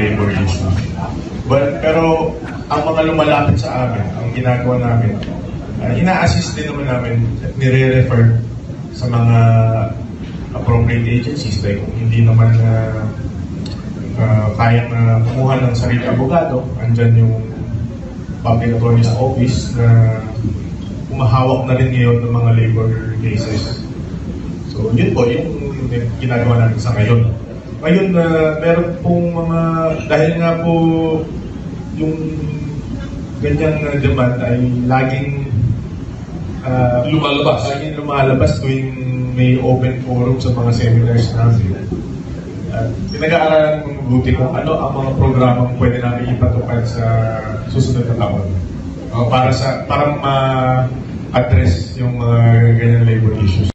labor issues. Pero ang mga lumalapit sa amin, ang ginagawa namin, ina-assist din naman namin at nire-refer sa mga appropriate agencies. Like kung hindi naman kayang kumuha ng sarili abogado, andyan yung Public Attorney's Office na kumahawak na rin ngayon ng mga labor cases. So yun po, yung ginagawa natin sa ngayon. Ngayon, meron pong mga, dahil nga po yung ganyang demand ay laging lumalabas tuwing may open forum sa mga seminars namin. Pinag-aaralan ng mabuti kung ano ang mga programang pwede namin ipatupad sa susunod na taon para ma-address yung mga ganyan labor issues.